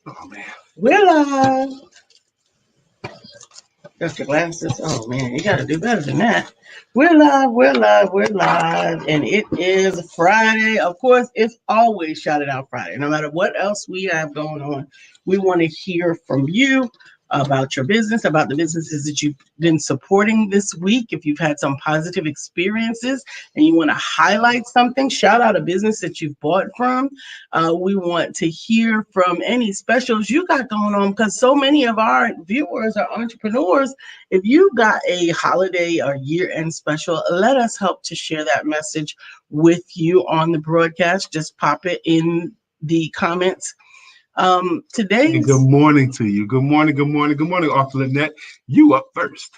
Oh, man. We're live. That's your glasses. Oh, man, you got to do better than that. We're live, and it is Friday. Of course, it's always Shout It Out Friday. No matter what else we have going on, we want to hear from you about your business, about the businesses that you've been supporting this week. If you've had some positive experiences and you want to highlight something, shout out a business that you've bought from. We want to hear from any specials you got going on, because so many of our viewers are entrepreneurs. If you got a holiday or year-end special, let us help to share that message with you on the broadcast. Just pop it in the comments. Hey, good morning to you. Good morning, Author Lynette. You up first.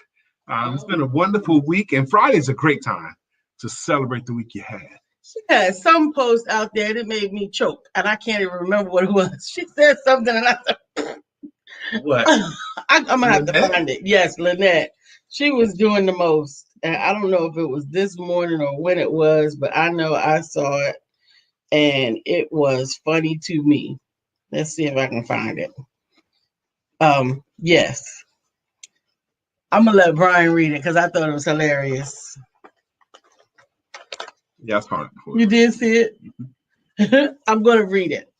It's been a wonderful week, and Friday's a great time to celebrate the week you had. She had some post out there that made me choke, and I can't even remember what it was. She said something, and I said, "What?" I'm gonna have to find it. Yes, Lynette. She was doing the most, and I don't know if it was this morning or when it was, but I know I saw it, and it was funny to me. Let's see if I can find it. Yes. I'm gonna let Brian read it because I thought it was hilarious. Yeah, I saw it before. You did see it? I'm gonna read it.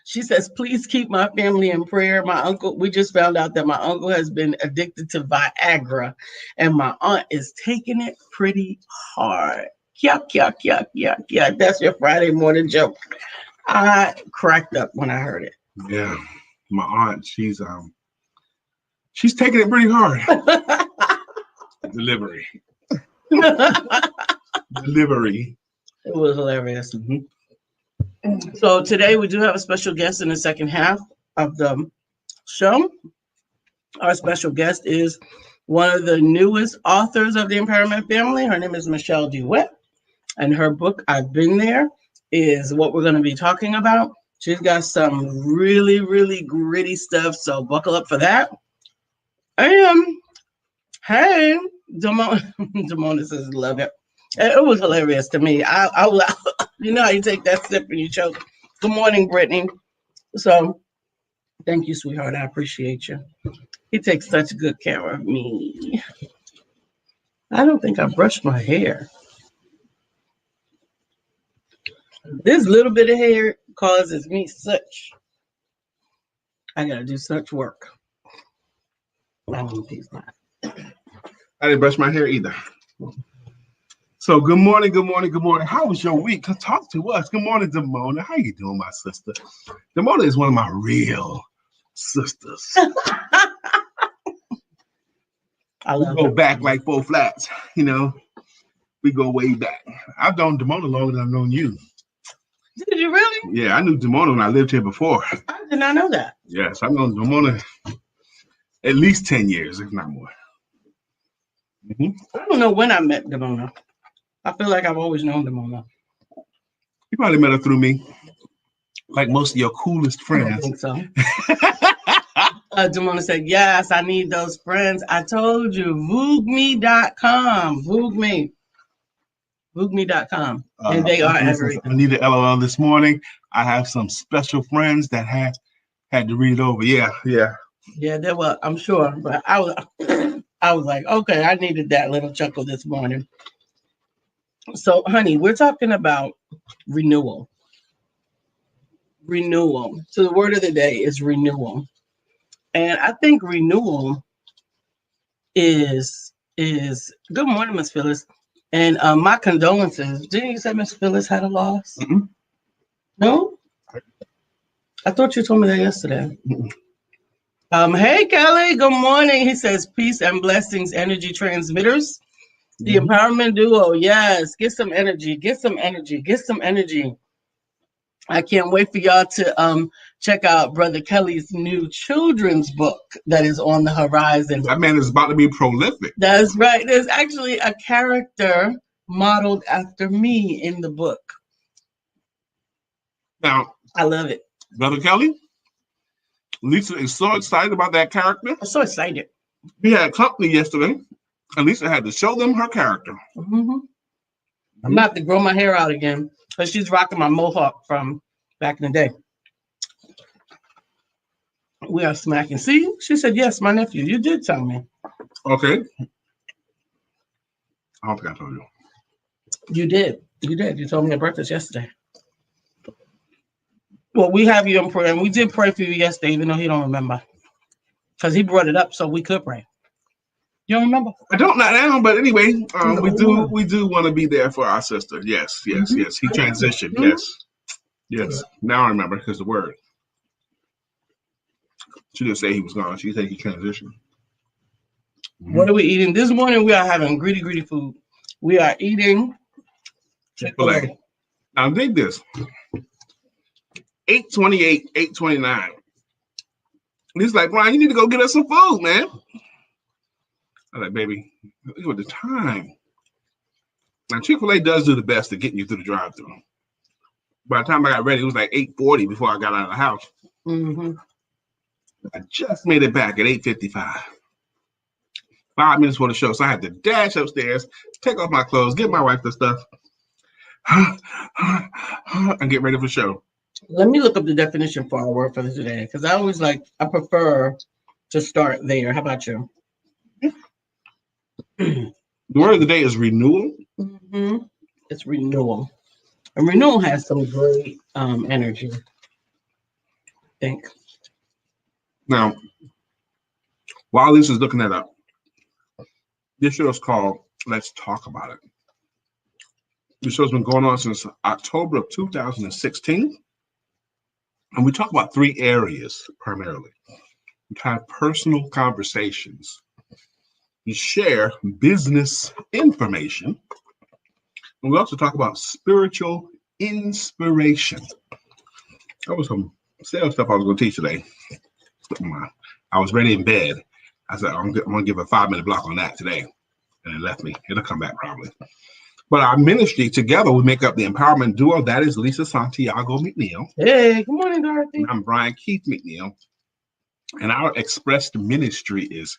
She says, please keep my family in prayer. My uncle, we just found out that my uncle has been addicted to Viagra, and my aunt is taking it pretty hard. Yuck, yuck, yuck, yuck, yuck. That's your Friday morning joke. I cracked up when I heard it. Yeah, my aunt, she's taking it pretty hard. Delivery. It was hilarious. Mm-hmm. So today we do have a special guest in the second half of the show. Our special guest is one of the newest authors of the Empowerment family. Her name is Michelle Dewitt, and her book, I've Been There, is what we're going to be talking about. She's got some really, really gritty stuff, so buckle up for that. And hey, Damona says, love it. It was hilarious to me. I you know how you take that sip and you choke. Good morning, Brittany. So thank you, sweetheart. I appreciate you. He takes such good care of me. I don't think I brushed my hair. This little bit of hair causes me such. I gotta do such work. I didn't brush my hair either. So good morning. How was your week? Talk to us. Good morning, Damona. How you doing, my sister? Damona is one of my real sisters. I love we go back like 4 flats. You know, we go way back. I've known Damona longer than I've known you. Did you really? Yeah, I knew Damona when I lived here before. I did not know that. Yes, I've known Damona at least 10 years, if not more. Mm-hmm. I don't know when I met Damona. I feel like I've always known Damona. You probably met her through me, like most of your coolest friends. I think so. Damona said, yes, I need those friends. I told you, voogme.com. Voogme.com. And they are everything. I need the LOL this morning. I have some special friends that had to read it over. Yeah. Yeah, they were, I'm sure. But I was like, okay, I needed that little chuckle this morning. So, honey, we're talking about renewal. Renewal. So the word of the day is renewal. And I think renewal is good morning, Miss Phyllis. And my condolences. Didn't you say Miss Phyllis had a loss? Mm-hmm. No? I thought you told me that yesterday. Mm-hmm. Hey, Kelly, good morning. He says, peace and blessings, energy transmitters. The Empowerment Duo, yes. Get some energy. I can't wait for y'all to check out Brother Kelly's new children's book that is on the horizon. That man is about to be prolific. That's right. There's actually a character modeled after me in the book. Now, I love it. Brother Kelly, Lisa is so excited about that character. I'm so excited. We had company yesterday. And Lisa had to show them her character. Mm-hmm. I'm about to grow my hair out again because she's rocking my mohawk from back in the day. We are smacking. See, she said, yes, my nephew. You did tell me. Okay. I don't think I told you. You did. You did. You told me at breakfast yesterday. Well, we have you in prayer, and we did pray for you yesterday, even though he don't remember. Because he brought it up so we could pray. You don't remember? I don't now, but anyway, we do want to be there for our sister. Yes. He transitioned. Yes. Now I remember because the word. She didn't say he was gone. She said he transitioned. What are we eating? This morning we are having greedy food. We are eating Chick-fil-A. Now dig this. $8.28, $8.29. He's like, Brian, you need to go get us some food, man. I'm like, baby, look at the time. Now, Chick-fil-A does do the best at getting you through the drive-thru. By the time I got ready, it was like 8:40 before I got out of the house. Mm-hmm. I just made it back at 8:55. 5 minutes for the show. So I had to dash upstairs, take off my clothes, get my wife the stuff, and get ready for the show. Let me look up the definition for our word for today, because I prefer to start there. How about you? The word of the day is renewal. Mm-hmm. It's renewal. And renewal has some great energy, I think. Now, while Lisa's looking that up, this show is called Let's Talk About It. This show's been going on since October of 2016. And we talk about 3 areas primarily. We have personal conversations. We share business information. And we also talk about spiritual inspiration. That was some sales stuff I was going to teach today. I was ready in bed. I said, I'm going to give a 5-minute block on that today. And it left me. It'll come back probably. But our ministry together, we make up the empowerment duo. That is LisaSantiagoMcNeill. Hey, good morning, Dorothy. And I'm Brian Keith McNeill. And our expressed ministry is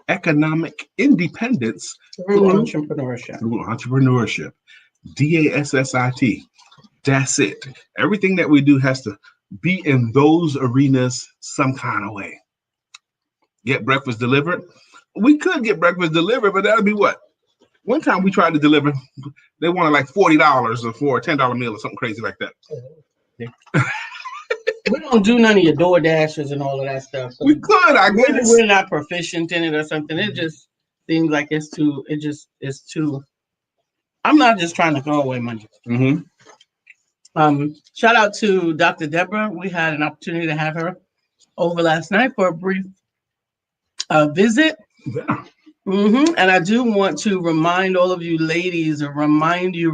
economic independence through entrepreneurship. DASSIT. That's it. Everything that we do has to be in those arenas some kind of way. Get breakfast delivered. We could get breakfast delivered, but that'll be what? One time we tried to deliver, they wanted like $40 for a $10 meal or something crazy like that. We don't do none of your door dashes and all of that stuff. So we could, I guess. We're not proficient in it or something. It just seems like it's too. I'm not just trying to throw away money. Mm-hmm. Shout out to Dr. Deborah. We had an opportunity to have her over last night for a brief visit. Yeah. Mm-hmm. And I do want to remind all of you ladies, remind you,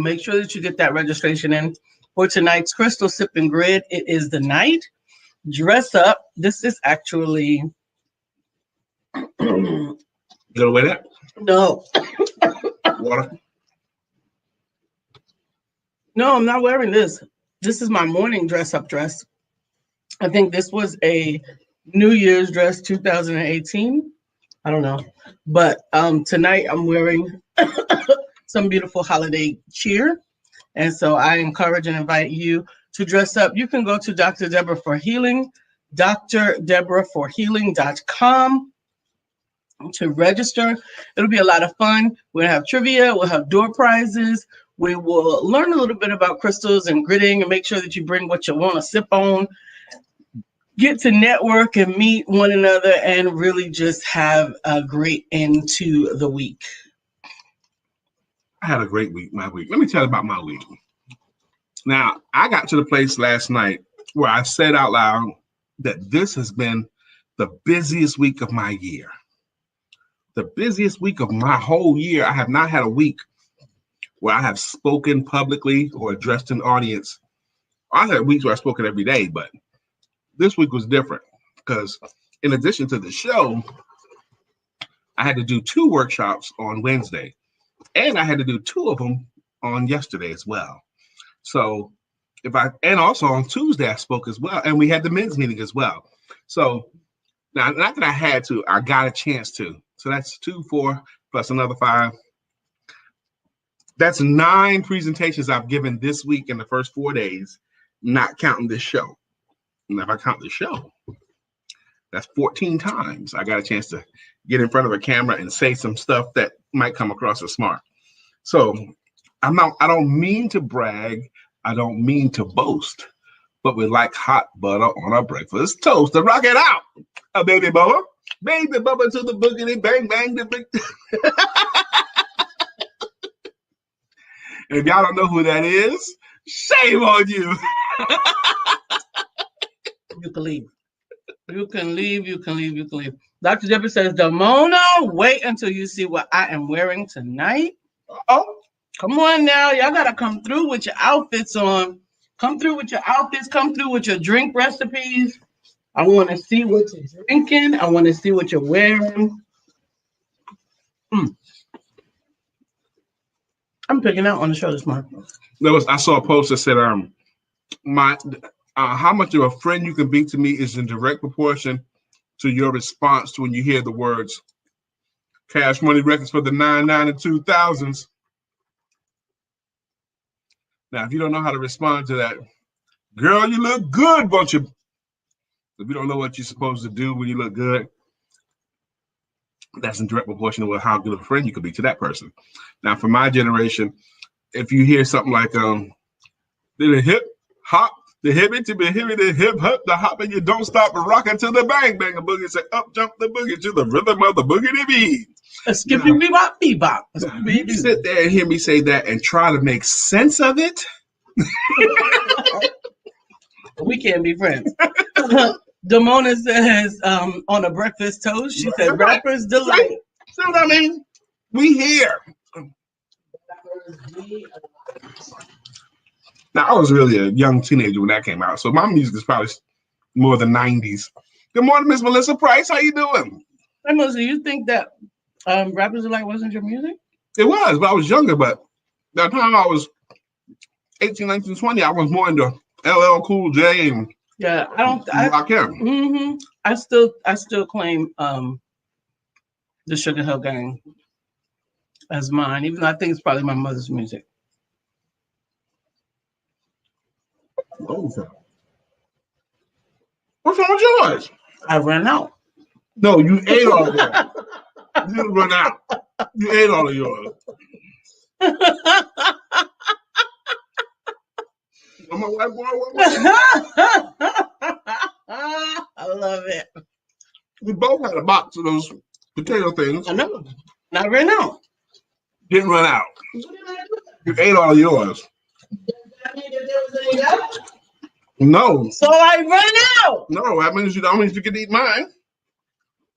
make sure that you get that registration in for tonight's Crystal Sip and Grid. It is the night. Dress up. This is actually. You gonna wear that? No. Water? No, I'm not wearing this. This is my morning dress up dress. I think this was a New Year's dress 2018. I don't know. But tonight I'm wearing some beautiful holiday cheer. And so I encourage and invite you to dress up. You can go to Dr. Deborah for Healing, drdeborahforhealing.com to register. It'll be a lot of fun. We'll have trivia. We'll have door prizes. We will learn a little bit about crystals and gridding and make sure that you bring what you want to sip on. Get to network and meet one another and really just have a great end to the week. I had a great week, my week. Let me tell you about my week. Now, I got to the place last night where I said out loud that this has been the busiest week of my year. The busiest week of my whole year. I have not had a week where I have spoken publicly or addressed an audience. I had weeks where I spoke every day, but this week was different because in addition to the show, I had to do 2 workshops on Wednesday, and I had to do 2 of them on yesterday as well. So and also on Tuesday I spoke as well, and we had the men's meeting as well. So now, not that I had to, I got a chance to. So that's 2, 4 plus another 5. That's 9 presentations I've given this week in the first 4 days, not counting this show. And if I count the show, That's 14 times I got a chance to get in front of a camera and say some stuff that might come across as smart. So I don't mean to brag. I don't mean to boast, but we like hot butter on our breakfast toast. To rock it out, a baby bubba. Baby bubba to the boogity, bang, bang, the big. If y'all don't know who that is, shame on you. You can leave. You can leave. You can leave. You can leave. Dr. Deborah says, Damona, wait until you see what I am wearing tonight. Oh, come on now. Y'all got to come through with your outfits on. Come through with your outfits. Come through with your drink recipes. I want to see what you're drinking. I want to see what you're wearing. I'm picking out on the show this month. I saw a post that said, how much of a friend you can be to me is in direct proportion to your response to when you hear the words Cash Money Records for the 99 and 2000s. Now, if you don't know how to respond to that, girl, you look good, bunch of. If you don't know what you're supposed to do when you look good, that's in direct proportion to how good of a friend you could be to that person. Now, for my generation, if you hear something like the hip hop, the hippie to be hippie, the hip hop, the hop, and you don't stop rocking to the bang bang a boogie, say up jump the boogie to the rhythm of the boogity beat. Skippy bebop bebop. You sit there and hear me say that and try to make sense of it. We can't be friends. Damona says on a breakfast toast, she said, Rapper's Delight. See what I mean? We here. Now, I was really a young teenager when that came out, so my music is probably more the 90s. Good morning, Miss Melissa Price. How you doing? Hey, Melissa, you think that Rapper's Delight wasn't your music? It was, but I was younger. But by the time I was 18, 19, 20, I was more into LL Cool J and Rakim. I still claim the Sugar Hill Gang as mine, even though I think it's probably my mother's music. What's wrong with yours? I ran out. No, you ate all of yours. You didn't run out. You ate all of yours. I'm a white boy. I love it. We both had a box of those potato things. I know. Not ran out. Didn't run out. You ate all of yours. No. So I ran out. No, that means you can eat mine.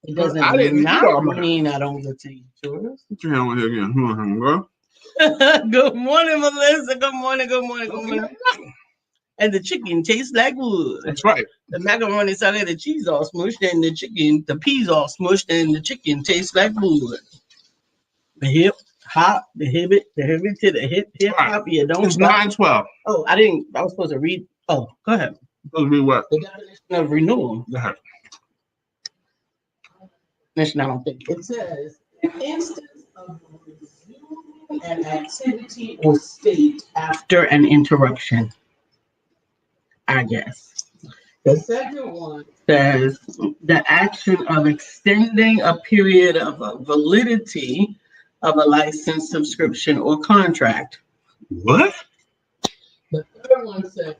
It doesn't mean I don't get to eat yours. Put your hand over here again. Good morning, Melissa. Good morning. Good morning. Good morning. And the chicken tastes like wood. That's right. The macaroni salad, the cheese all smushed, and the peas all smushed, and the chicken tastes like wood. The hip hop, the hibbit to the hip hop. You don't. It's 9:12. Oh, I was supposed to read. Oh, go ahead. Supposed to read what? The definition of renewal. Go ahead. I don't think it says an instance of resuming an activity or state after an interruption. I guess. The second one says the action of extending a period of validity of a license, subscription, or contract. What? The third one says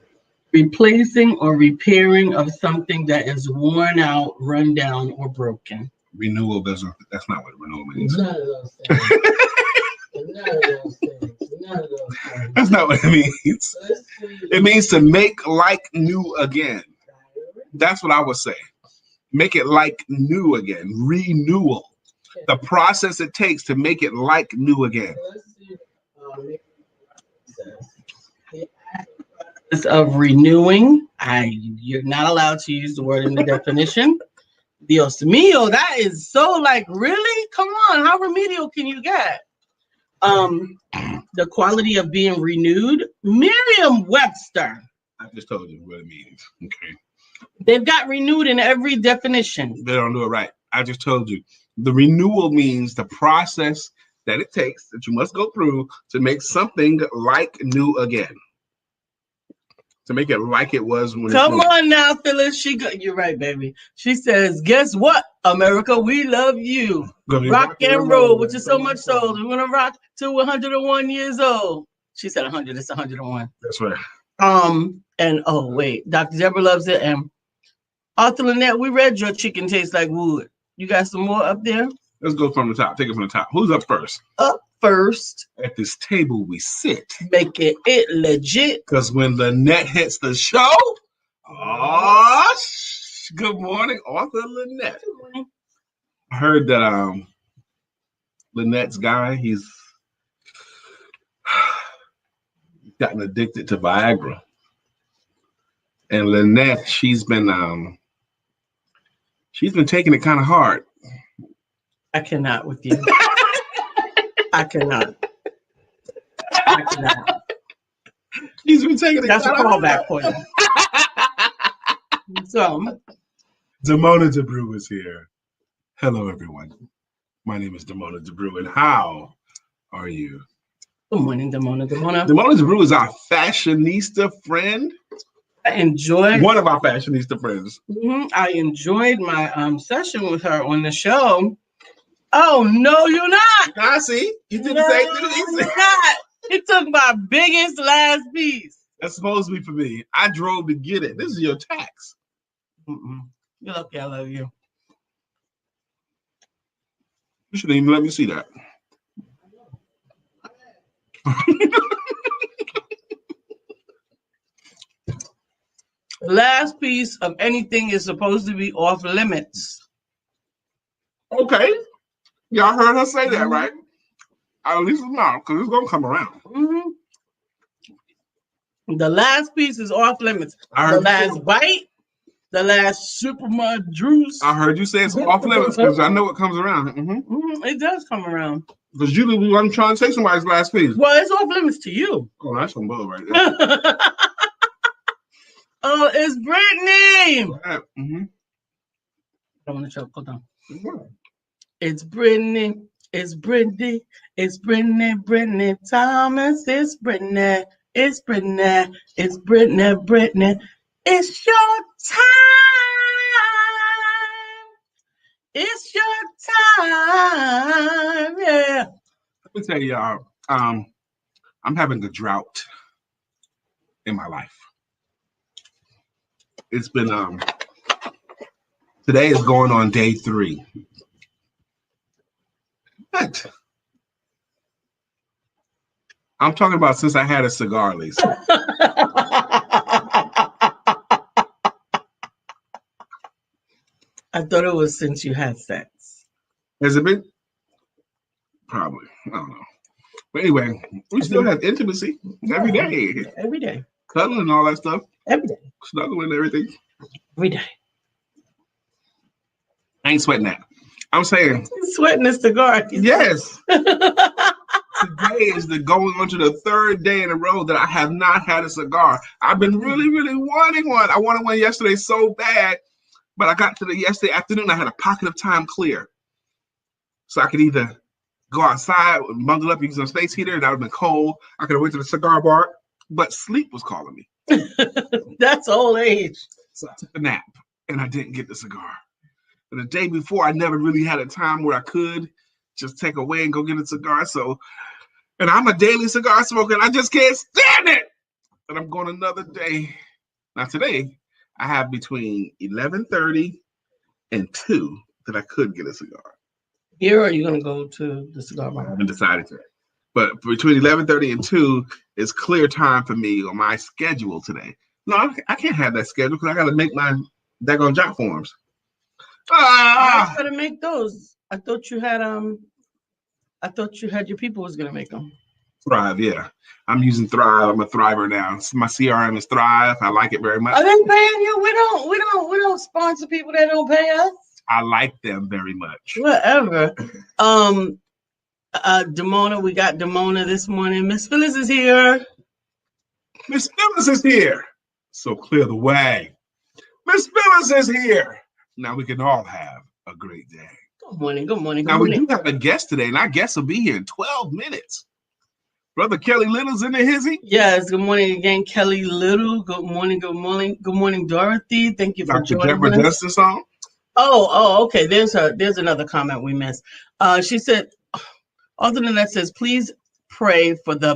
replacing or repairing of something that is worn out, run down, or broken. Renewal that's not what renewal means. None of those things. None of those things. That's not what it means. It means to make like new again. That's what I would say. Make it like new again. Renewal. The process it takes to make it like new again. Of renewing. You're not allowed to use the word in the definition. Dios mío, that is so like, really? Come on, how remedial can you get? The quality of being renewed. Merriam-Webster. I just told you what it means. Okay. They've got renewed in every definition. They don't do it right. I just told you. The renewal means the process that it takes that you must go through to make something like new again. to make it like it was when Come on now, Phyllis. You're right, baby. She says, guess what, America? We love you. Rock and roll, which is so much soul. We're going to rock to 101 years old. She said 100. It's 101. That's right. And oh, wait. Dr. Deborah loves it. And Arthur Lynette, we read your chicken tastes like wood. You got some more up there? Let's go from the top. Take it from the top. Who's up first? Up first. At this table we sit. Making it legit. Because when Lynette hits the show, good morning, Arthur Lynette. I heard that Lynette's guy, he's gotten addicted to Viagra. And Lynette, she's been taking it kind of hard. I cannot with you. I cannot. He's been taking it. That's a callback for you. So, Damona DeBrew is here. Hello, everyone. My name is Damona DeBrew, and how are you? Good morning, Damona. Damona DeBrew is our fashionista friend. I enjoyed one of our fashionista friends. I enjoyed my session with her on the show. Oh no, you're not. I see. You did the same thing. You're not. He took my biggest last piece. That's supposed to be for me. I drove to get it. This is your tax. You're lucky I love you. You shouldn't even let me see that. The last piece of anything is supposed to be off limits. Okay. Y'all heard her say that, right? At least now, because it's going to come around. The last piece is off limits. The last bite, the last super mud juice. I heard you say it's off limits because I know it comes around. It does come around. Because you I'm trying to take somebody's last piece. Well, it's off limits to you. Oh, that's some bull right there. Oh, it's Brittany. I don't want to choke. Hold on. It's Brittany. It's Brittany. It's Brittany. Brittany Thomas. It's Brittany. It's Brittany. It's Brittany. Brittany. It's your time. It's your time. Yeah. Let me tell y'all, I'm having a drought in my life. It's been today is going on day 3. What? I'm talking about since I had a cigar, Lisa. I thought it was since you had sex. Has it been? Probably. I don't know. But anyway, we still have intimacy every day. Every day. Cuddling and all that stuff. Every day. Snuggling and everything. Every day. I ain't sweating that. I'm saying. You're sweating a cigar. Yes. Today is going on to the 3rd day in a row that I have not had a cigar. I've been really, really wanting one. I wanted one yesterday so bad, but I got to the yesterday afternoon. I had a pocket of time clear. So I could either go outside, bundle up, use some space heater. That would have been cold. I could have went to the cigar bar, but sleep was calling me. That's old age. So I took a nap and I didn't get the cigar. And the day before, I never really had a time where I could just take away and go get a cigar. So, and I'm a daily cigar smoker and I just can't stand it. And I'm going another day. Now today, I have between 11:30 and 2 that I could get a cigar. Here, or are you going to go to the cigar bar? I haven't decided yet. But between 11:30 and 2 is clear time for me on my schedule today. No, I can't have that schedule because I got to make my daggone job forms. I got to make those. I thought you had your people was going to make them. Thrive, yeah. I'm using Thrive. I'm a Thriver now. My CRM is Thrive. I like it very much. Are they paying you? We don't sponsor people that don't pay us. I like them very much. Whatever. Damona, we got Damona this morning. Miss Phyllis is here. Miss Phyllis is here. So clear the way. Miss Phyllis is here. Now we can all have a great day. Good morning. Good morning. Good now morning. We do have a guest today, and our guest will be here in 12 minutes. Brother Kelly Little's in there, is he? Yes, good morning again, Kelly Little. Good morning, Dorothy. Thank you for Dr. joining Deborah us. does the song? Okay. There's another comment we missed. She said, other than that, says, please pray for the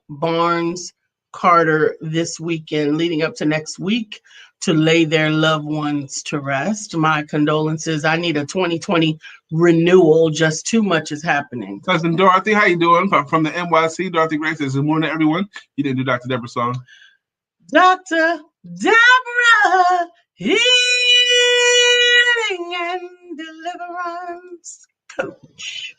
Barnes Carter this weekend leading up to next week to lay their loved ones to rest. My condolences. I need a 2020 renewal. Just too much is happening. Cousin Dorothy, how you doing? From the NYC, Dorothy Grace says, good morning, everyone. You didn't do Dr. Deborah's song. Dr. Deborah, healing and deliverance coach.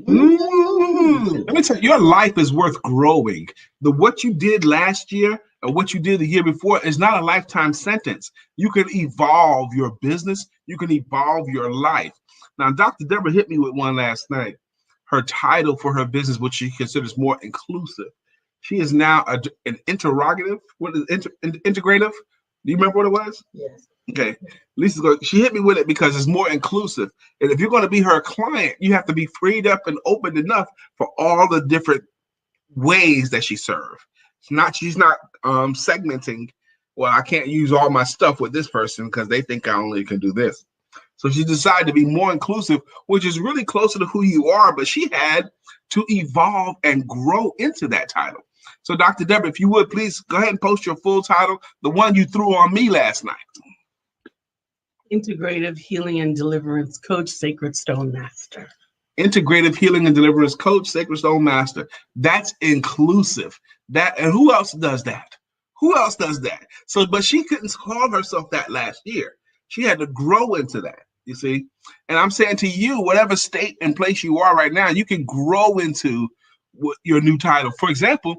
Let me tell you, your life is worth growing. What you did last year or what you did the year before is not a lifetime sentence. You can evolve your business. You can evolve your life. Now, Dr. Deborah hit me with one last night. Her title for her business, which she considers more inclusive. She is now an interrogative. What is integrative? Do you remember what it was? Yes. Okay. She hit me with it because it's more inclusive. And if you're going to be her client, you have to be freed up and open enough for all the different ways that she serves. She's not segmenting. Well, I can't use all my stuff with this person because they think I only can do this. So she decided to be more inclusive, which is really closer to who you are, but she had to evolve and grow into that title. So Dr. Deborah, if you would, please go ahead and post your full title, the one you threw on me last night. Integrative Healing and Deliverance Coach, Sacred Stone Master. Integrative Healing and Deliverance Coach, Sacred Stone Master. That's inclusive. And who else does that? Who else does that? So, but she couldn't call herself that last year. She had to grow into that, you see? And I'm saying to you, whatever state and place you are right now, you can grow into your new title. For example,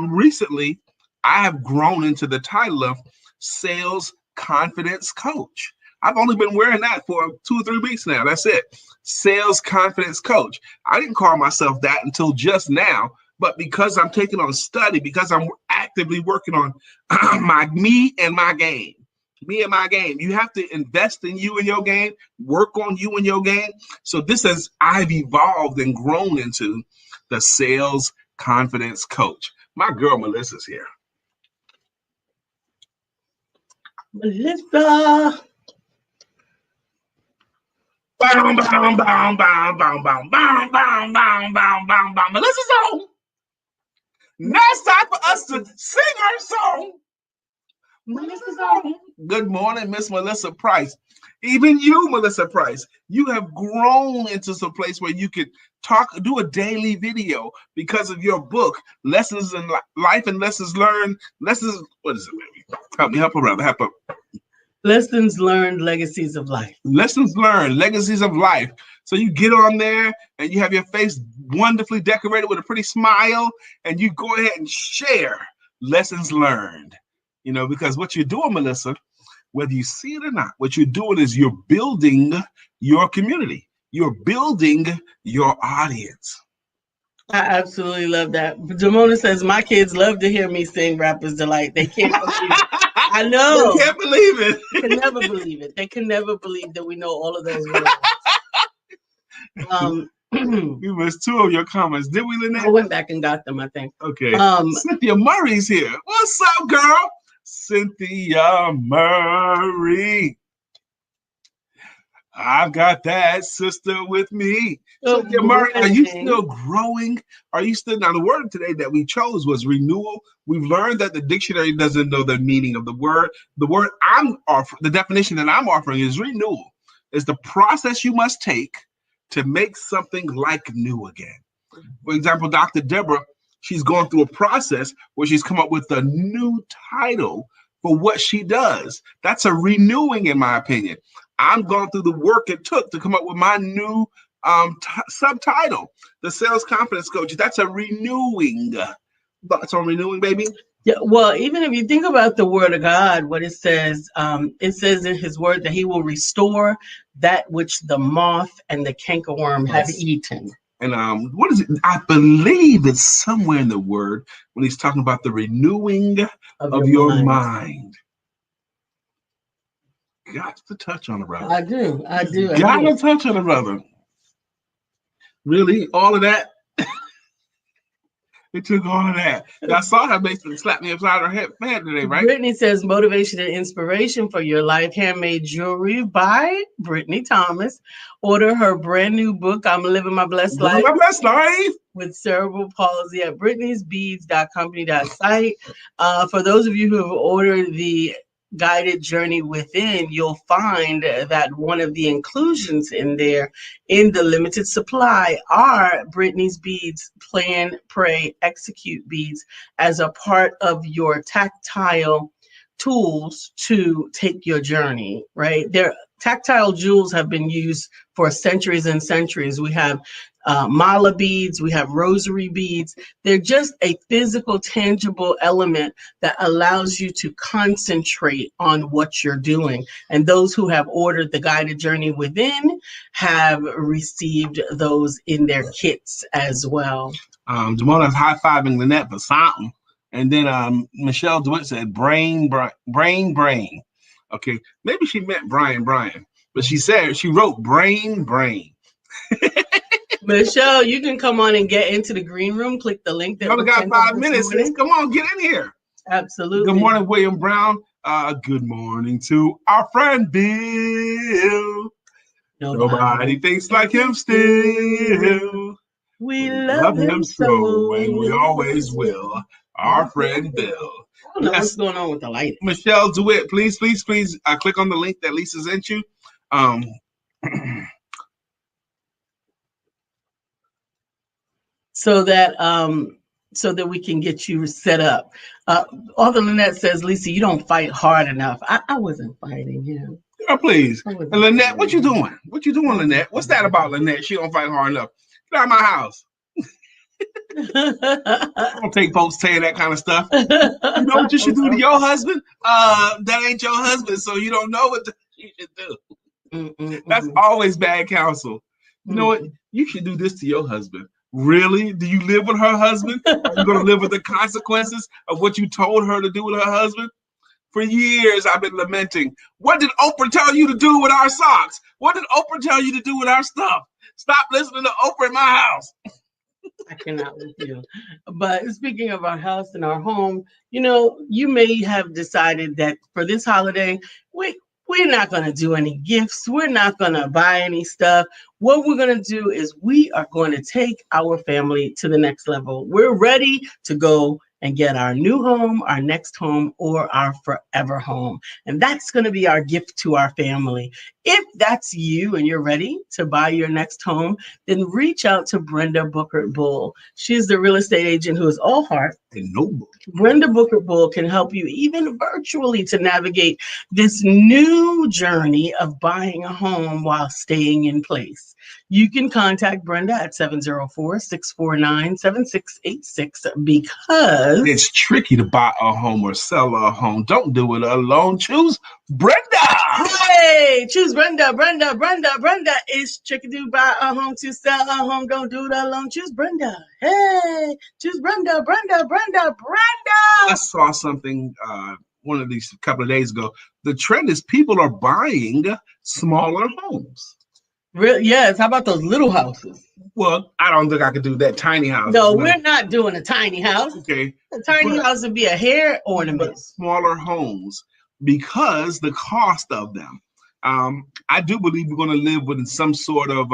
recently, I have grown into the title of Sales Confidence Coach. I've only been wearing that for 2 or 3 weeks now. That's it. Sales Confidence Coach. I didn't call myself that until just now, but because I'm taking on study, because I'm actively working on me and my game. Me and my game. You have to invest in you and your game, work on you and your game. So this is, I've evolved and grown into the Sales Confidence Coach. My girl Melissa's here. Melissa. Boom, boom, boom, boom, boom, boom, boom, boom, boom, boom, boom, boom. Melissa's on. Now it's time for us to sing our song. Melissa's on. Good morning, Miss Melissa Price. Even you, Melissa Price, you have grown into some place where you could do a daily video because of your book, Lessons in Life and Lessons Learned. What is it, baby? Help her, brother. Help her. Lessons Learned, Legacies of Life. Lessons Learned, Legacies of Life. So you get on there and you have your face wonderfully decorated with a pretty smile, and you go ahead and share lessons learned. You know, because what you're doing, Melissa, whether you see it or not, what you're doing is you're building your community. You're building your audience. I absolutely love that. Jamona says, my kids love to hear me sing Rapper's Delight. They can't believe it. I know. They can't believe it. They can never believe it. They can never believe that we know all of those words. We missed 2 of your comments. Did we, Lynette? I went back and got them, I think. Okay. Cynthia Murray's here. What's up, girl? Cynthia Murray. I've got that sister with me. Cynthia Murray, are you still growing? Are you still? Now, the word today that we chose was renewal. We've learned that the dictionary doesn't know the meaning of the word. The word I'm offering, the definition that I'm offering is renewal. It's the process you must take to make something like new again. For example, Dr. Deborah, she's going through a process where she's come up with a new title for what she does. That's a renewing, in my opinion. I'm going through the work it took to come up with my new subtitle, the Sales Confidence Coach. That's a renewing. Thoughts on renewing, baby? Yeah, well, even if you think about the word of God, what it says in his word that he will restore that which the moth and the cankerworm have eaten. And what is it? I believe it's somewhere in the word when he's talking about the renewing of your mind. Got to touch on it, brother. I do. Got to touch on it, brother. Really? All of that? They took all of that. I saw her basically slap me upside her head today, right? Brittany says motivation and inspiration for your life. Handmade jewelry by Brittany Thomas. Order her brand new book, I'm Living My Blessed Life. My blessed life. With cerebral palsy at britneysbeads.company.site. For those of you who have ordered the guided journey within, you'll find that one of the inclusions in there in the limited supply are Brittany's beads, plan, pray, execute beads as a part of your tactile tools to take your journey, right? Their tactile jewels have been used for centuries and centuries. We have mala beads, we have rosary beads. They're just a physical, tangible element that allows you to concentrate on what you're doing. And those who have ordered the guided journey within have received those in their kits as well. Jamona's high-fiving Lynette for something. And then Michelle Dewitt said, brain. Okay, maybe she meant Brian, but she wrote brain. Michelle, you can come on and get into the green room. Click the link. We got 5 minutes. Come on, get in here. Absolutely. Good morning, William Brown. Good morning to our friend Bill. Nobody thinks like him still. We love him so, and we always will. Our friend Bill. I don't know what's going on with the light. Michelle DeWitt, please click on the link that Lisa sent you. So that we can get you set up. Although Lynette says, Lisa, you don't fight hard enough. I wasn't fighting him. Oh, please. And Lynette, what you doing? What you doing, Lynette? What's that about, Lynette? She don't fight hard enough. Get out of my house. I don't take folks saying that kind of stuff. You know what you should do to your husband? That ain't your husband, so you don't know what you should do. That's always bad counsel. You know what? You should do this to your husband. Really? Do you live with her husband? Are you going to live with the consequences of what you told her to do with her husband? For years, I've been lamenting. What did Oprah tell you to do with our socks? What did Oprah tell you to do with our stuff? Stop listening to Oprah in my house. I cannot with you. But speaking of our house and our home, you know, you may have decided that for this holiday, we're not going to do any gifts. We're not going to buy any stuff. What we're going to do is we are going to take our family to the next level. We're ready to go and get our new home, our next home, or our forever home. And that's going to be our gift to our family. If that's you and you're ready to buy your next home, then reach out to Brenda Booker Bull. She's the real estate agent who is all heart and no book. Brenda Booker Bull can help you even virtually to navigate this new journey of buying a home while staying in place. You can contact Brenda at 704-649-7686 because it's tricky to buy a home or sell a home. Don't do it alone. Choose Brenda. Hey, choose Brenda. Brenda. It's tricky to buy a home, to sell a home. Don't do it alone. Choose Brenda. Hey, choose Brenda. I saw something one of these couple of days ago. The trend is people are buying smaller homes. Really? Yes. How about those little houses? Well, I don't think I could do that tiny house. No, we're not doing a tiny house. Okay. A tiny house would be a hair ornament. Smaller homes because the cost of them. I do believe we're going to live within some sort of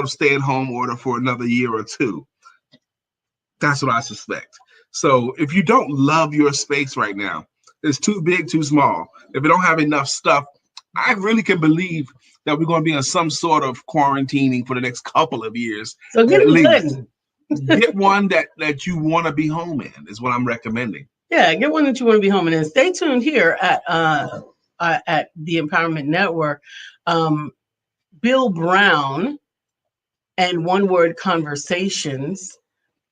stay-at-home order for another year or two. That's what I suspect. So if you don't love your space right now, it's too big, too small. If you don't have enough stuff, I really can believe that we're going to be in some sort of quarantining for the next couple of years. So get one that you want to be home in is what I'm recommending. Yeah, get one that you want to be home in. And stay tuned here at the Empowerment Network. Bill Brown and One Word Conversations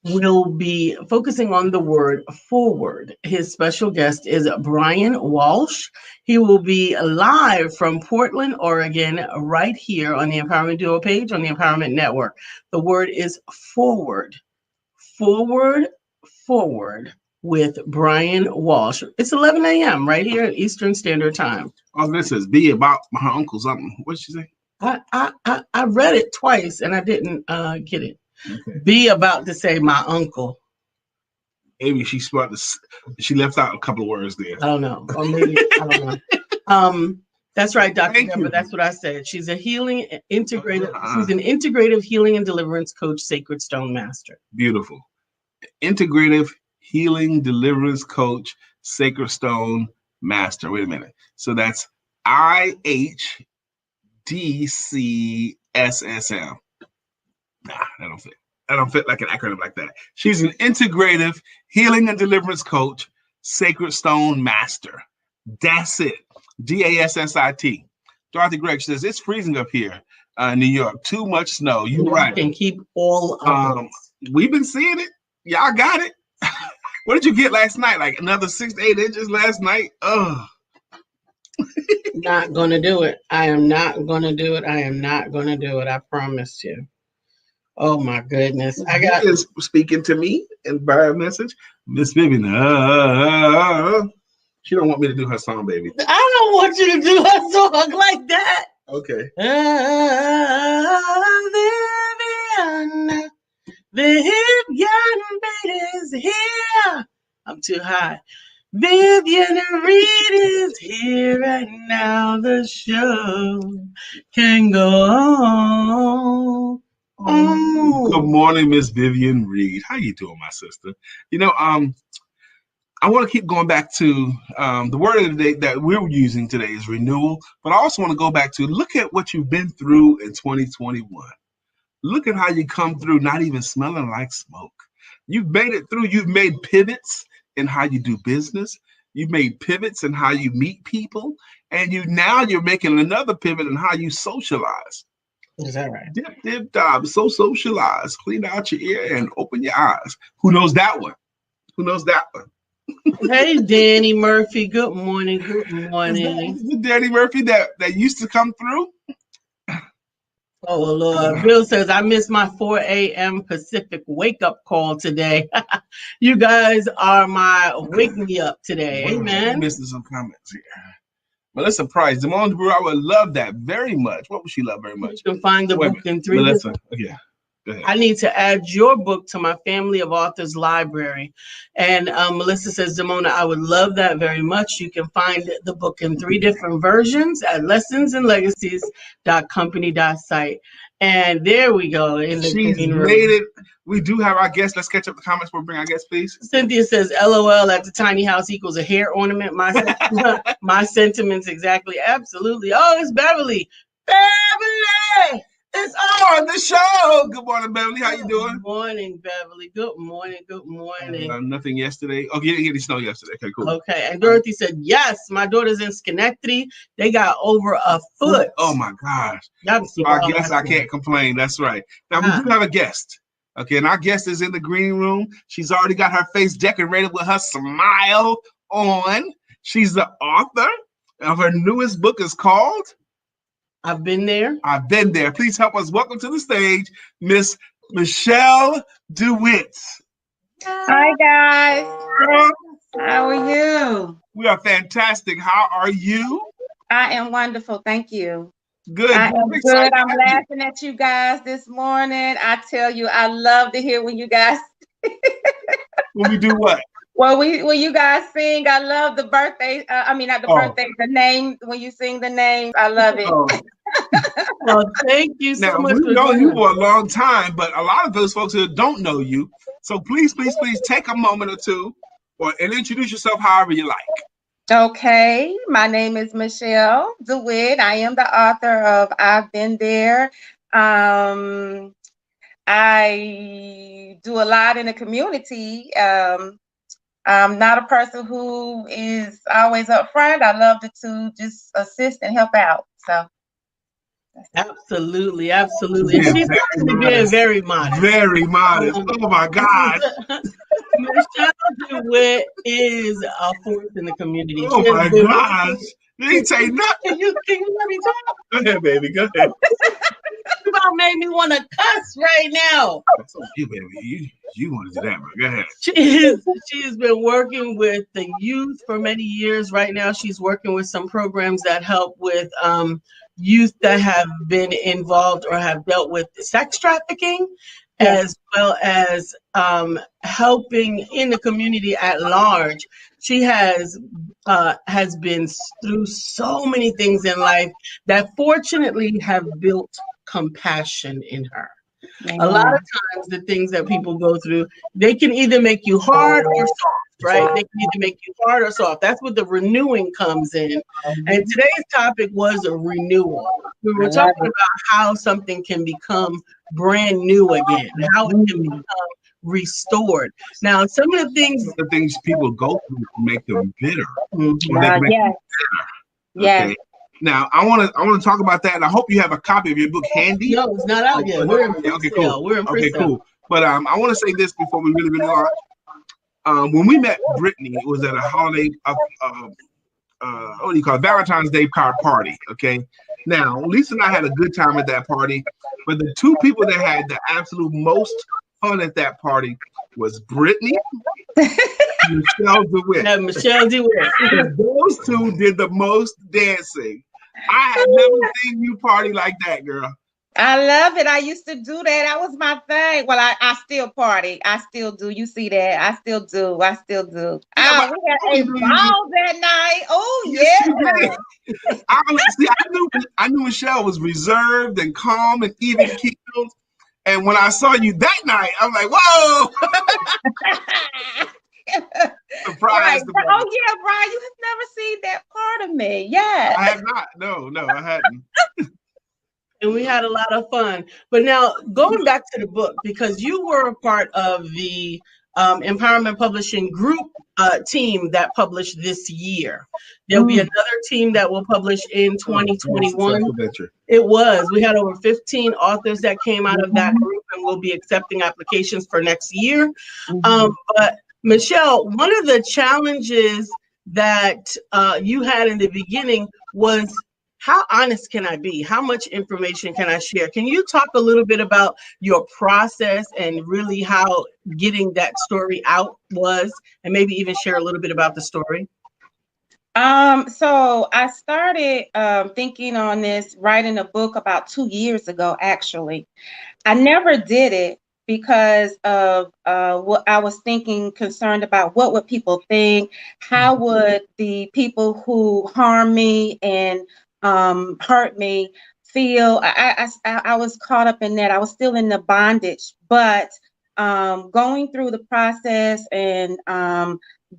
will be focusing on the word forward. His special guest is Brian Walsh. He will be live from Portland, Oregon, right here on the Empowerment Duo page on the Empowerment Network. The word is forward. Forward with Brian Walsh. It's 11 a.m. right here at Eastern Standard Time. Oh, this is B about her uncle something. What did she say? I read it twice and I didn't get it. Okay. B about to say my uncle. Maybe she left out a couple of words there. I don't know. Or maybe, I don't know. That's right, Dr. Thank Deborah. you. That's what I said. She's a she's an integrative healing and deliverance coach, Sacred Stone Master. Beautiful. Integrative healing deliverance coach, Sacred Stone Master. Wait a minute. So that's IHDCSSM. Nah, that don't fit. That don't fit like an acronym like that. She's an integrative healing and deliverance coach, Sacred Stone Master. That's it. DASSIT. Dorothy Gregg says it's freezing up here in New York. Too much snow. You're right. Can keep all of it. We've been seeing it. Y'all got it. What did you get last night? Like another 6 to 8 inches last night? Ugh. Not gonna do it. I am not gonna do it. I am not gonna do it. I promise you. Oh my goodness. I got is speaking to me and by a message. Miss Vivian. She don't want me to do her song, baby. I don't want you to do a song like that. Okay. Vivian is here. I'm too high. Vivian Reed is here right now. The show can go on. Good morning, Miss Vivian Reed. How you doing, my sister? You know, I want to keep going back to the word of the day that we're using today is renewal, but I also want to go back to look at what you've been through in 2021. Look at how you come through not even smelling like smoke. You've made it through. You've made pivots in how you do business. You've made pivots in how you meet people, and you're making another pivot in how you socialize. Is that right? Dip, dive. So socialize. Clean out your ear and open your eyes. Who knows that one? Who knows that one? Hey, Danny Murphy. Good morning. Good morning. Is that Danny Murphy that used to come through? Oh, Lord. Bill says, I missed my 4 a.m. Pacific wake-up call today. You guys are my wake me up today. Amen. I'm missing some comments here. Melissa Price, Simone Brewer, I would love that very much. What would she love very much? You can find the book in 3 Melissa, yeah. Go ahead. I need to add your book to my Family of Authors library. And Melissa says, Demona, I would love that very much. You can find the book in 3 different versions at lessonsandlegacies.company.site. And there we go. She's made it. We do have our guests. Let's catch up the comments. We'll bring our guests, please. Cynthia says, LOL at the tiny house equals a hair ornament. My sentiments exactly. Absolutely. Oh, it's Beverly. Beverly! It's on the show. Good morning, Beverly. How you doing? Good morning, Beverly. Good morning. Good morning. Nothing yesterday. Oh, you didn't get any snow yesterday. Okay, cool. Okay. And Dorothy said, yes, my daughter's in Schenectady. They got over a foot. Oh, my gosh. I guess I can't complain. That's right. Now, we do have a guest. Okay, and our guest is in the green room. She's already got her face decorated with her smile on. She's the author of her newest book. Is called I've Been There. I've Been There. Please help us welcome to the stage, Miss Michelle Dewitt. Hi, guys. How are you? We are fantastic. How are you? I am wonderful. Thank you. Good. I am good. I'm laughing at you guys this morning. I tell you, I love to hear when you guys. When we do what? Well, when you guys sing, I love the birthday. Not the birthday, the name. When you sing the names, I love it. Well, thank you so much. We've known you for a long time, but a lot of those folks who don't know you. So please take a moment or two and introduce yourself however you like. Okay, my name is Michelle Dewitt. I am the author of I've Been There. I do a lot in the community. I'm not a person who is always up front. I love to just assist and help out. So. Absolutely. She's being very modest. Very modest. Oh my God. Michelle Dewitt is a force in the community. Oh my gosh. You ain't say nothing. Can you let me talk? Go ahead, baby. Go ahead. You about made me want to cuss right now. That's on you, baby. You want to do that, man. Go ahead. She has been working with the youth for many years. Right now, she's working with some programs that help with youth that have been involved or have dealt with sex trafficking. as well as helping in the community at large. She has been through so many things in life that fortunately have built compassion in her. A lot of times the things that people go through, they can either make you hard or soft, right? They can either make you hard or soft. That's what the renewing comes in. And today's topic was a renewal. We were talking about how something can become brand new again, how it can become restored. Now, some of the things people go through make them bitter. Yes. Okay. Now, I want to talk about that, and I hope you have a copy of your book handy. No, it's not out yet. We're in pre-sale. Okay, cool. We're in pre-sale. Okay, cool. But I want to say this before we really launch. When we met Brittany, it was at a holiday what do you call it? Valentine's Day card party. Okay. Now, Lisa and I had a good time at that party, but the two people that had the absolute most fun at that party was Brittany and Michelle Dewitt. Yeah, Michelle Dewitt. Those two did the most dancing. I have never seen you party like that, girl. I love it. I used to do that. That was my thing. Well, I still party. I still do. You see that? I still do. Yeah, we had a ball that night. Oh, yeah. I knew Michelle was reserved and calm and even keeled. And when I saw you that night, I'm like, whoa. Surprised. Right. Oh, yeah, Brian, you have never seen that part of me. Yeah. I have not. No, I hadn't. And we had a lot of fun. But now, going back to the book, because you were a part of the Empowerment Publishing Group team that published this year. There'll be another team that will publish in 2021. It was. We had over 15 authors that came out of that group, and we'll be accepting applications for next year. But Michelle, one of the challenges that you had in the beginning was, how honest can I be? How much information can I share? Can you talk a little bit about your process and really how getting that story out was, and maybe even share a little bit about the story? So I started thinking on this, writing a book about 2 years ago, actually. I never did it because of what I was concerned about. What would people think? How would the people who harm me and hurt me feel? I was caught up in that. I was still in the bondage, but going through the process and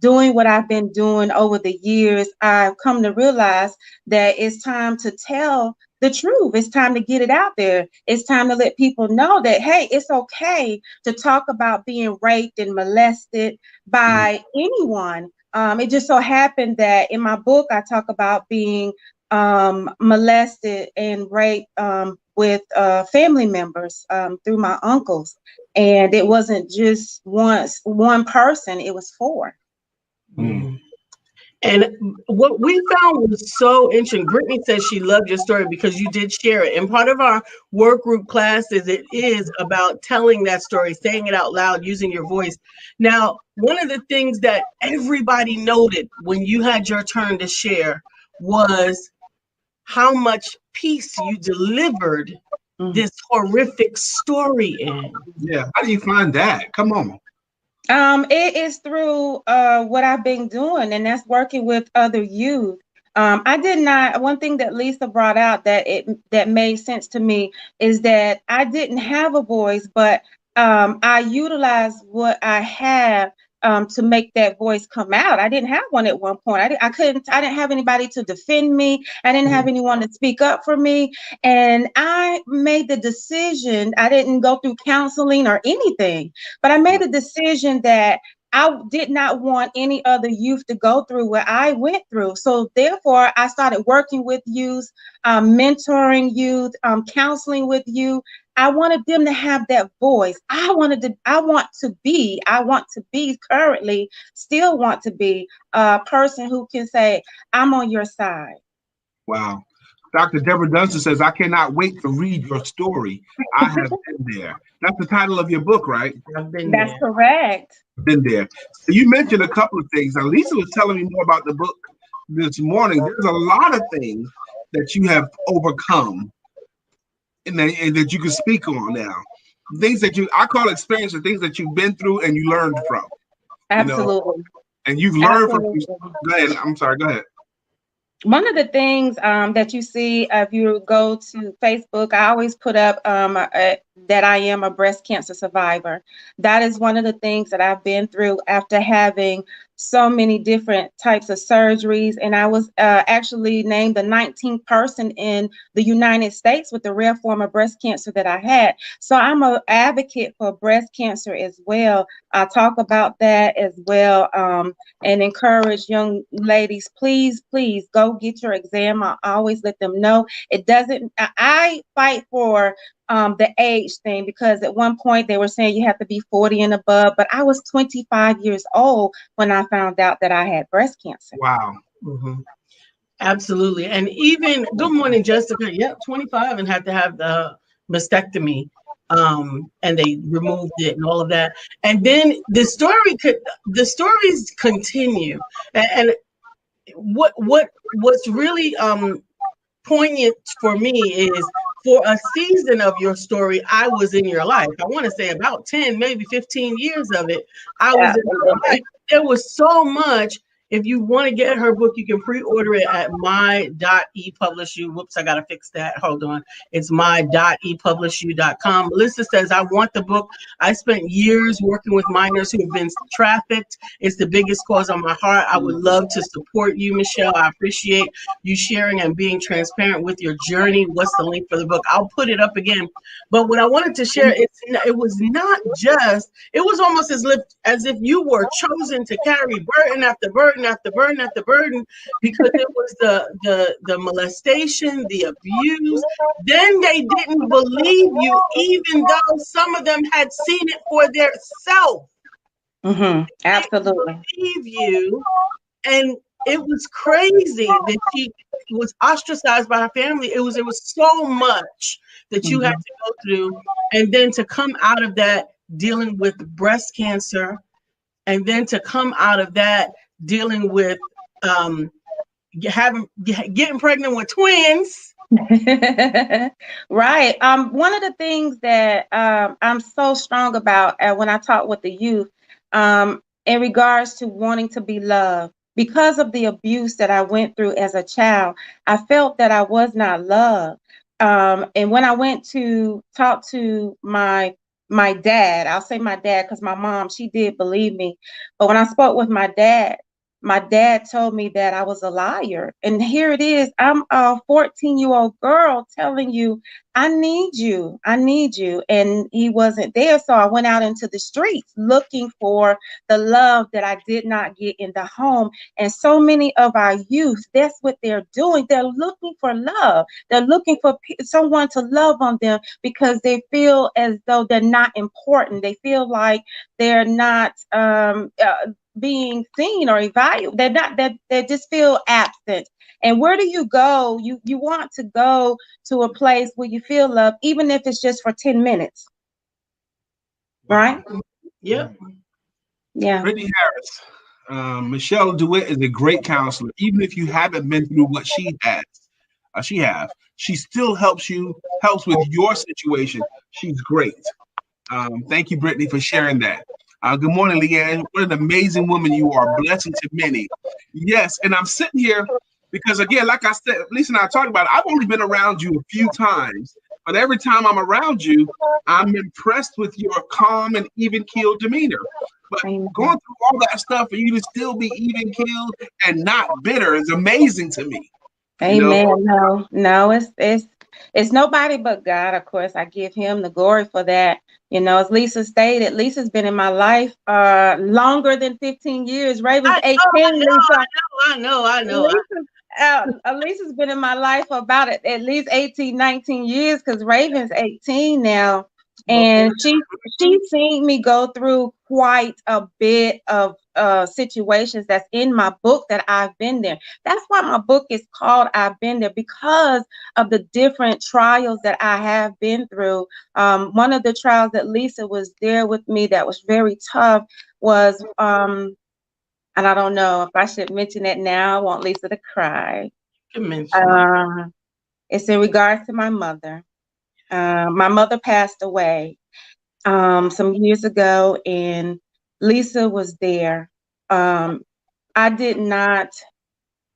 doing what I've been doing over the years, I've come to realize that it's time to tell the truth. It's time to get it out there. It's time to let people know that, hey, it's okay to talk about being raped and molested by anyone. It just so happened that in my book, I talk about being molested and raped with family members through my uncles. And it wasn't just one person, it was 4. And what we found was so interesting. Brittany says she loved your story because you did share it. And part of our work group classes, it is about telling that story, saying it out loud, using your voice. Now, one of the things that everybody noted when you had your turn to share was how much peace you delivered this horrific story in. Yeah, how do you find that? Come on. It is through what I've been doing, and that's working with other youth. One thing that Lisa brought out that made sense to me is that I didn't have a voice, but I utilized what I have to make that voice come out. I didn't have one at one point. I didn't have anybody to defend me. I didn't have anyone to speak up for me. And I made the decision, I didn't go through counseling or anything, but I made a decision that I did not want any other youth to go through what I went through. So therefore, I started working with youth, mentoring youth, counseling with youth. I wanted them to have that voice. I want to be currently, still want to be a person who can say, I'm on your side. Wow. Dr. Deborah Dunson says, I cannot wait to read your story. I have been there. That's the title of your book, right? That's correct. Been there. So you mentioned a couple of things. Now, Lisa was telling me more about the book this morning. There's a lot of things that you have overcome and that you can speak on now. things that I call experience, the things that you've been through and you learned from. Absolutely. And you've learned Absolutely. from. Go ahead. I'm sorry. Go ahead. One of the things that you see if you go to Facebook, I always put up that I am a breast cancer survivor. That is one of the things that I've been through after having so many different types of surgeries. And I was actually named the 19th person in the United States with the rare form of breast cancer that I had. So I'm an advocate for breast cancer as well. I talk about that as well, and encourage young ladies, please go get your exam. I always let them know. It doesn't, I fight for the age thing, because at one point they were saying you have to be 40 and above, but I was 25 years old when I found out that I had breast cancer. Wow. Mm-hmm. Absolutely. And even, good morning, Jessica. Yep, 25 and had to have the mastectomy. And they removed it and all of that. And then the stories continue. And what's really poignant for me is, for a season of your story, I was in your life. I want to say about 10, maybe 15 years of it, I was in your life. There was so much. If you want to get her book, you can pre-order it at my.epublishu. Whoops, I got to fix that. Hold on. It's my.epublishu.com. Melissa says, I want the book. I spent years working with minors who have been trafficked. It's the biggest cause on my heart. I would love to support you, Michelle. I appreciate you sharing and being transparent with your journey. What's the link for the book? I'll put it up again. But what I wanted to share, it was not just, it was almost as if you were chosen to carry burden after burden after burden after burden, because it was the molestation, the abuse. Then they didn't believe you, even though some of them had seen it for themselves. Mm-hmm. Absolutely. They didn't believe you, and it was crazy that she was ostracized by her family. It was so much that you had to go through, and then to come out of that dealing with breast cancer, and then to come out of that dealing with getting pregnant with twins. Right. One of the things that I'm so strong about when I talk with the youth, in regards to wanting to be loved, because of the abuse that I went through as a child, I felt that I was not loved. And when I went to talk to my dad, I'll say my dad, because my mom, she did believe me. But when I spoke with my dad told me that I was a liar. And here it is, I'm a 14-year-old girl telling you, I need you. And he wasn't there. So I went out into the streets looking for the love that I did not get in the home. And so many of our youth, that's what they're doing. They're looking for love. They're looking for someone to love on them, because they feel as though they're not important. They feel like they're not being seen or evaluated. They're not, they just feel absent. And where do you go? You want to go to a place where you feel love, even if it's just for 10 minutes. Right? Yep. Yeah. Brittany Harris, Michelle Dewitt is a great counselor. Even if you haven't been through what she has, she still helps with your situation. She's great. Thank you, Brittany, for sharing that. Good morning, Leanne. What an amazing woman you are. Blessing to many. Yes, and I'm sitting here because, again, like I said, Lisa and I talked about it, I've only been around you a few times, but every time I'm around you, I'm impressed with your calm and even-keeled demeanor. But going through all that stuff for you to still be even-keeled and not bitter is amazing to me. Amen. You know? No, it's nobody but God. Of course, I give him the glory for that. You know, as Lisa stated, Lisa's been in my life longer than 15 years. Raven's 18. I know. Lisa's been in my life for about at least 18, 19 years, because Raven's 18 now. And she's seen me go through quite a bit of situations that's in my book that I've been there. That's why my book is called I've Been There, because of the different trials that I have been through. One of the trials that Lisa was there with me that was very tough was, and I don't know if I should mention it now. I want Lisa to cry. You can mention it. It's in regards to my mother. My mother passed away some years ago, and Lisa was there. I did not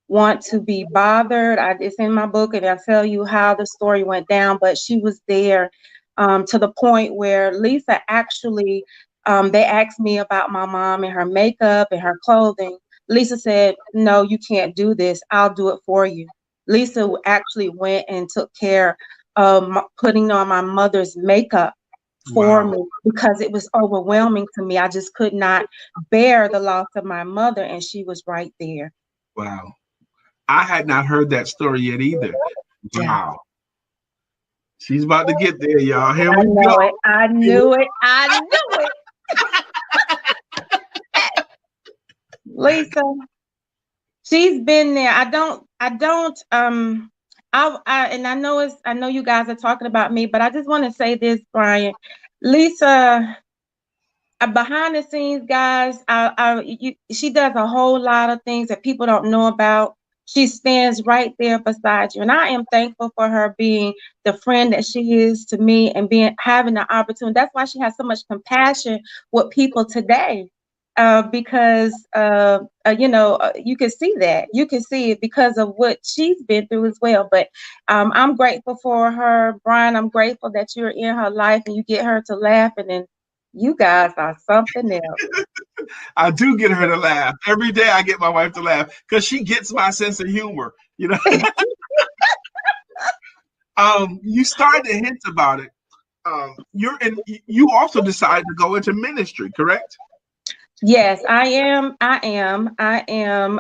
want to be bothered. It's in my book, and I'll tell you how the story went down, but she was there to the point where Lisa actually, they asked me about my mom and her makeup and her clothing. Lisa said, no, you can't do this. I'll do it for you. Lisa actually went and took care of putting on my mother's makeup for me, because it was overwhelming to me. I just could not bear the loss of my mother, and she was right there. Wow. I had not heard that story yet either. Wow. She's about to get there, y'all. Here we go. I knew it. Lisa, she's been there. I know you guys are talking about me, but I just want to say this, Brian. Lisa, behind the scenes, guys, she does a whole lot of things that people don't know about. She stands right there beside you, and I am thankful for her being the friend that she is to me, and having the opportunity. That's why she has so much compassion with people today, because you can see that. You can see it because of what she's been through as well. But I'm grateful for her, Brian. I'm grateful that you're in her life and you get her to laugh, and then you guys are something else. I do get her to laugh. Every day I get my wife to laugh because she gets my sense of humor, you know. You started to hint about it. You also decided to go into ministry, correct? Yes, I am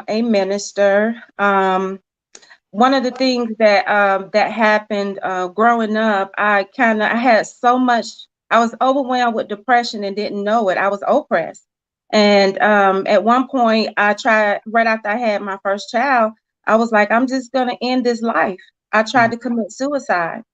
a minister. One of the things that happened growing up, I had so much. I was overwhelmed with depression and didn't know it. I was oppressed. And at one point, I tried, right after I had my first child, I was like, I'm just going to end this life. I tried to commit suicide.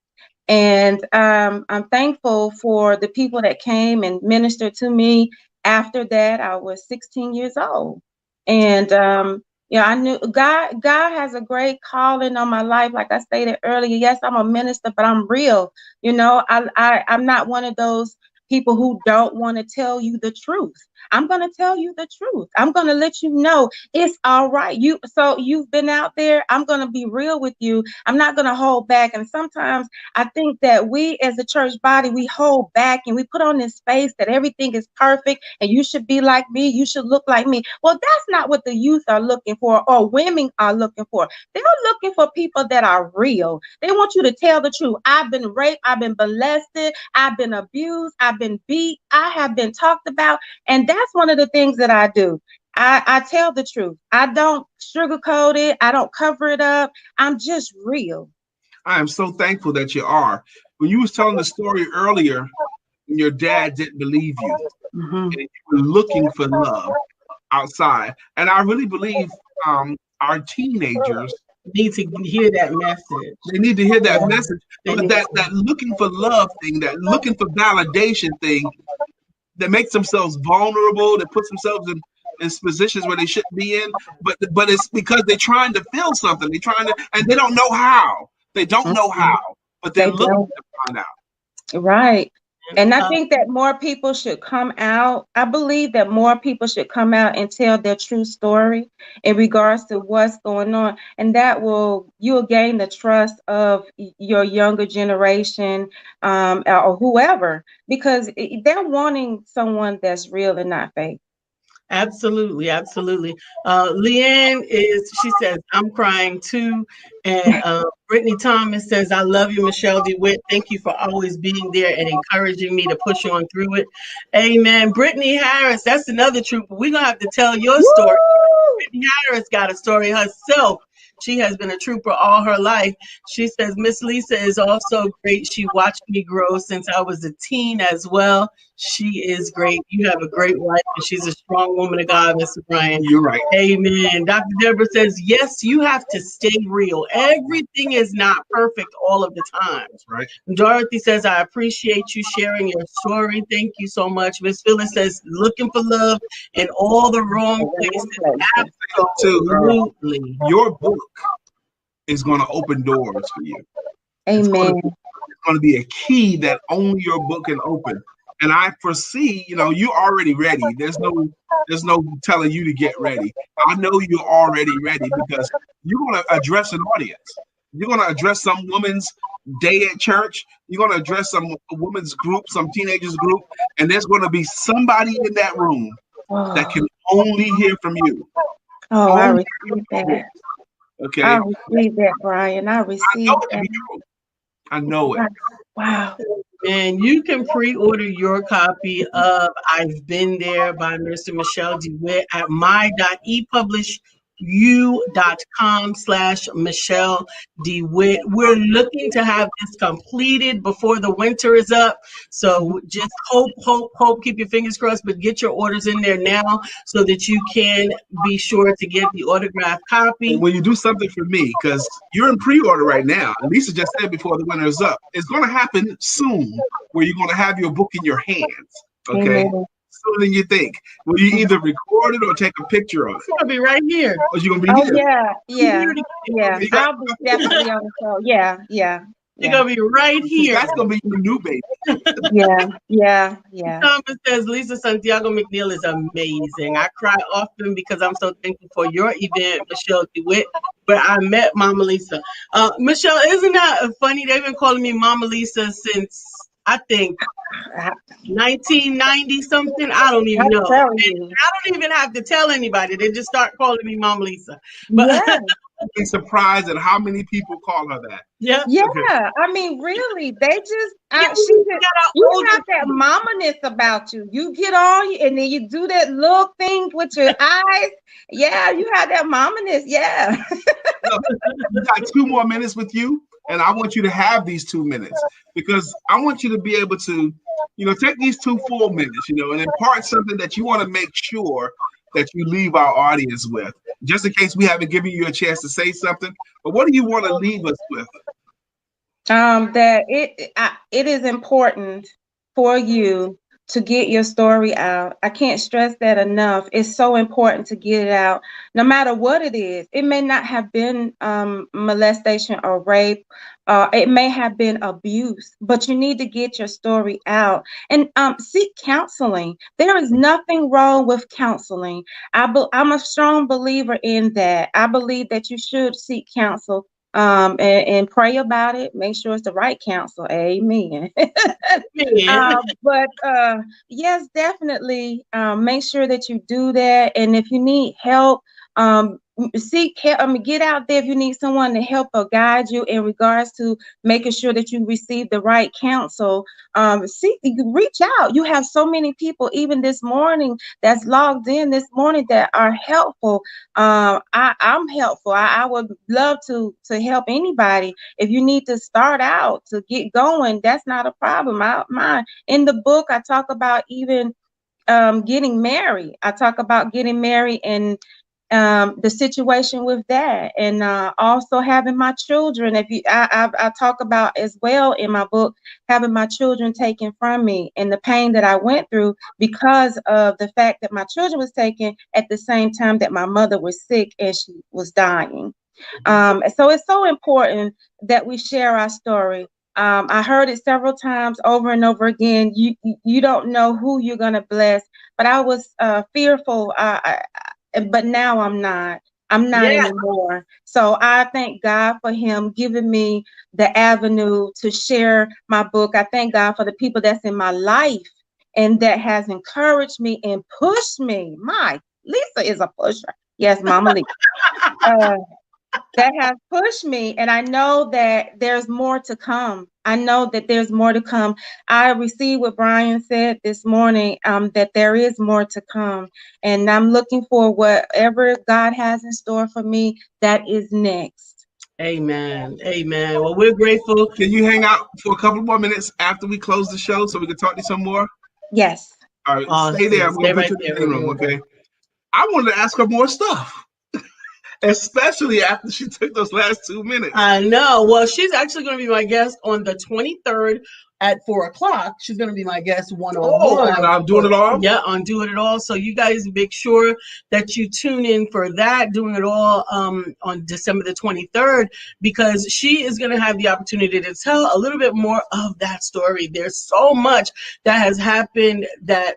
And I'm thankful for the people that came and ministered to me. After that, I was 16 years old. And I knew God has a great calling on my life. Like I stated earlier, yes, I'm a minister, but I'm real. I'm not one of those people who don't want to tell you the truth. I'm going to tell you the truth. I'm going to let you know it's all right. So you've been out there. I'm going to be real with you. I'm not going to hold back. And sometimes I think that we as a church body, we hold back and we put on this face that everything is perfect and you should be like me. You should look like me. Well, that's not what the youth are looking for, or women are looking for. They're looking for people that are real. They want you to tell the truth. I've been raped. I've been molested. I've been abused. I've been beat. I have been talked about. And that's one of the things that I do. I tell the truth. I don't sugarcoat it. I don't cover it up. I'm just real. I am so thankful that you are. When you was telling the story earlier, when your dad didn't believe you, and you were looking for love outside. And I really believe our teenagers need to hear that message. They need to hear that message. But that looking for love thing, that looking for validation thing, that makes themselves vulnerable, that puts themselves in positions where they shouldn't be in. But it's because they're trying to feel something. They're trying to, and they don't know how. They don't know how, but they're looking to find out. Right. And I think that more people should come out. I believe that more people should come out and tell their true story in regards to what's going on. And you'll gain the trust of your younger generation or whoever, because they're wanting someone that's real and not fake. Absolutely, absolutely. Leanne she says, I'm crying too. And Brittany Thomas says, I love you, Michelle DeWitt. Thank you for always being there and encouraging me to push on through it. Amen. Brittany Harris, that's another trooper. We're going to have to tell your story. Brittany Harris got a story herself. She has been a trooper all her life. She says, Miss Lisa is also great. She watched me grow since I was a teen as well. She is great. You have a great wife, and she's a strong woman of God, Mr. Brian. You're right. Amen. Dr. Deborah says, yes, you have to stay real. Everything is not perfect all of the time. That's right. Dorothy says, I appreciate you sharing your story. Thank you so much. Miss Phyllis says, looking for love in all the wrong places. Absolutely. Your book is going to open doors for you. Amen. going to be a key that only your book can open. And I foresee, you know, you're already ready. There's no telling you to get ready. I know you're already ready because you're going to address an audience. You're going to address some woman's day at church. You're going to address some women's group, some teenagers group, and there's going to be somebody in that room that can only hear from you. Oh, I receive that. Okay. I receive that, Brian. I receive that. I know it. Wow. And you can pre-order your copy of I've Been There by Mr. Michelle Dewitt at my.epublishyou.com/Michelle Dewitt. We're looking to have this completed before the winter is up. So just hope, keep your fingers crossed, but get your orders in there now so that you can be sure to get the autographed copy. And when you do something for me, because you're in pre-order right now, and Lisa just said before the winter is up, it's going to happen soon where you're going to have your book in your hands. Okay. Amen. Sooner than you think. Will you either record it or take a picture of it? It's going to be right here. Or you're going to be here? Yeah. I'll be definitely on the show. Yeah. You're going to be right here. That's going to be your new baby. Yeah. Thomas says LisaSantiagoMcNeill is amazing. I cry often because I'm so thankful for your event, Michelle Dewitt, where I met Mama Lisa. Michelle, isn't that funny? They've been calling me Mama Lisa since, I think, 1990 something. I don't even know. I don't even have to tell anybody. They just start calling me Mama Lisa. But I'd be surprised at how many people call her that. Yeah. I mean, really, they just you have that mama-ness about you. You get on and then you do that little thing with your eyes. Yeah, you have that mama-ness. Yeah. We got 2 more minutes with you, and I want you to have these 2 minutes because I want you to be able to, you know, take these 2 full minutes, you know, and impart something that you want to make sure that you leave our audience with, just in case we haven't given you a chance to say something. But what do you want to leave us with? That it is important for you to get your story out. I can't stress that enough. It's so important to get it out, no matter what it is. It may not have been molestation or rape. It may have been abuse, but you need to get your story out and seek counseling. There is nothing wrong with counseling. I'm a strong believer in that. I believe that you should seek counsel. And pray about it. Make sure it's the right counsel. Amen. But yes, definitely make sure that you do that. And if you need help, seek help. Get out there if you need someone to help or guide you in regards to making sure that you receive the right counsel. Reach out. You have so many people, even this morning, that's logged in this morning that are helpful. I'm helpful. I would love to help anybody. If you need to start out to get going, that's not a problem. In the book, I talk about even getting married. I talk about getting married and the situation with that, and also having my children. I talk about as well in my book, having my children taken from me and the pain that I went through because of the fact that my children was taken at the same time that my mother was sick and she was dying. So it's so important that we share our story. I heard it several times over and over again. You don't know who you're gonna bless, but I was fearful. But now I'm not anymore. So I thank God for him giving me the avenue to share my book. I thank God for the people that's in my life and that has encouraged me and pushed me. Lisa is a pusher. Yes, Mama Lisa. That has pushed me, and I know that there's more to come. I received what Brian said this morning, that there is more to come, and I'm looking for whatever God has in store for me that is next. Amen. Well, we're grateful. Can you hang out for a couple more minutes after we close the show so we can talk to you some more? Yes. All right, stay there. I'm going to put you in the room, okay? I wanted to ask her more stuff. Especially after she took those last 2 minutes. I know. Well, she's actually going to be my guest on the 23rd at 4:00. She's going to be my guest one-on-one. And I'm doing it all? Yeah, on Doing It All. So you guys make sure that you tune in for that, Doing It All on December the 23rd, because she is going to have the opportunity to tell a little bit more of that story. There's so much that has happened that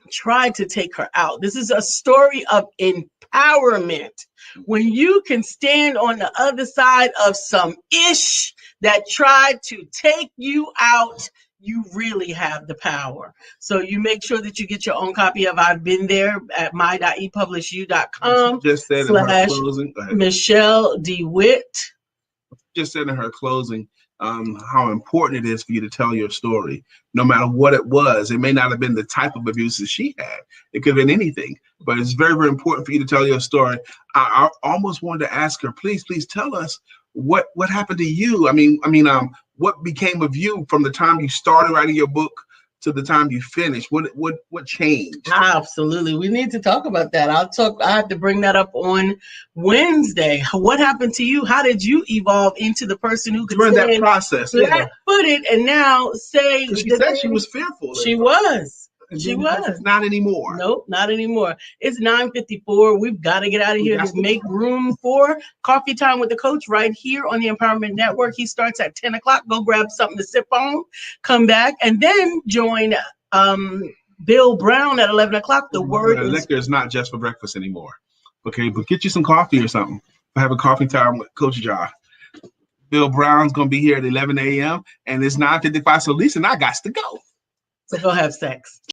tried to take her out. This is a story of empowerment. When you can stand on the other side of some ish that tried to take you out, you really have the power. So you make sure that you get your own copy of I've Been There at my.epublishyou.com. Just said in her closing. Michelle Dewitt. Just said in her closing how important it is for you to tell your story, no matter what it was. It may not have been the type of abuse that she had. It could have been anything, but it's very, very important for you to tell your story. I almost wanted to ask her, please tell us what happened to you. I mean, what became of you from the time you started writing your book to the time you finished? What changed? Absolutely. We need to talk about that. I have to bring that up on Wednesday. What happened to you? How did you evolve into the person who could during that process, flat-footed and now say she said she was fearful. She was. Not anymore. Nope, not anymore. It's 9:54. We've got to get out of here to make room for Coffee Time with the Coach right here on the Empowerment Network. He starts at 10 o'clock. Go grab something to sip on, come back, and then join Bill Brown at 11 o'clock. The word is liquor is not just for breakfast anymore. Okay, but get you some coffee or something. Have a coffee time with Coach Jar. Bill Brown's going to be here at 11 a.m. and it's 9:55. So Lisa and I got to go. So go have sex.